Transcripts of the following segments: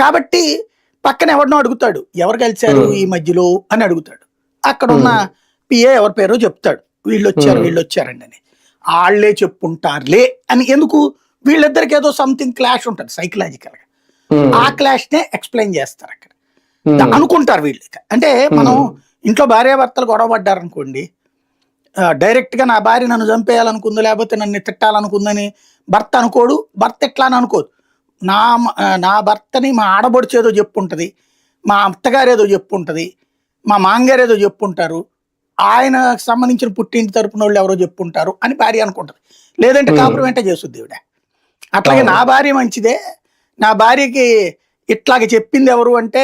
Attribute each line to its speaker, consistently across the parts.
Speaker 1: కాబట్టి పక్కన ఎవరినో అడుగుతాడు, ఎవరు కలిశారు ఈ మధ్యలో అని అడుగుతాడు. అక్కడ ఉన్న పిఏ ఎవరి పేరో చెప్తాడు, వీళ్ళు వచ్చారండి అని. వాళ్ళే చెప్పుంటారులే అని. ఎందుకు? వీళ్ళిద్దరికి ఏదో సంథింగ్ క్లాష్ ఉంటుంది సైకలాజికల్ గా. ఆ క్లాష్ నే ఎక్స్ప్లెయిన్ చేస్తారు అక్కడ. అనుకుంటారు వీళ్ళు. అంటే మనం ఇంట్లో భార్యాభర్తలు గొడవ పడ్డారు అనుకోండి, డైరెక్ట్ గా నా భార్య నన్ను చంపేయాలనుకుంది, లేకపోతే నన్ను తిట్టాలనుకుందని భర్త అనుకోడు. భర్త ఎట్లా అని అనుకోదు. నా నా భర్తని మా ఆడబొడిచి ఏదో చెప్పుంటది, మా అత్తగారు ఏదో చెప్పుంటది, మా మాంగారు ఏదో చెప్పుంటారు, ఆయనకు సంబంధించిన పుట్టింటి తరపున వాళ్ళు ఎవరో చెప్పుంటారు అని భార్య అనుకుంటది. లేదంటే కాపురం వెంట చేస్తుంది ఈవిడ. అట్లాగే నా భార్య మంచిదే, నా భార్యకి ఇట్లాగే చెప్పింది ఎవరు అంటే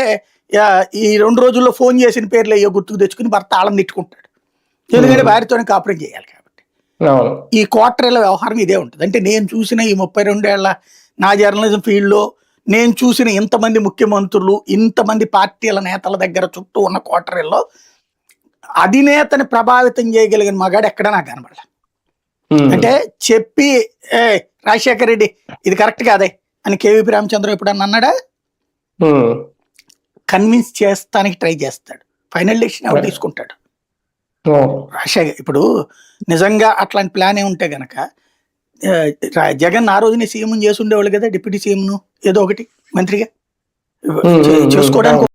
Speaker 1: ఈ 2 రోజుల్లో ఫోన్ చేసిన పేర్లు అయ్యో గుర్తుకు తెచ్చుకుని భర్త ఆళ్ళని తిట్టుకుంటాడు. ఎందుకంటే భార్యతోనే కాపురం చేయాలి కాబట్టి. ఈ క్వార్టర్ల వ్యవహారం ఇదే ఉంటుంది. అంటే నేను చూసిన ఈ 32 ఏళ్ల నా జర్నలిజం ఫీల్డ్లో నేను చూసిన ఇంతమంది ముఖ్యమంత్రులు, ఇంతమంది పార్టీల నేతల దగ్గర చుట్టూ ఉన్న క్వార్టర్లో అధినేతని ప్రభావితం చేయగలిగిన మగాడు ఎక్కడ నాకు కనబడలే. అంటే చెప్పి రాజశేఖర రెడ్డి ఇది కరెక్ట్ కాదే అని కేవీపీ రామచంద్ర ఎప్పుడన్నా అన్నాడా? కన్విన్స్ చేస్తానికి ట్రై చేస్తాడు. ఫైనల్ డెసిషన్ ఎవరు తీసుకుంటాడు? రాజశేఖర్. ఇప్పుడు నిజంగా అట్లాంటి ప్లాన్ ఉంటే గనక జగన్ ఆ రోజునే సీఎం చేసి ఉండేవాళ్ళు కదా, డిప్యూటీ సీఎంను ఏదో ఒకటి మంత్రిగా చేసుకోవడానికి.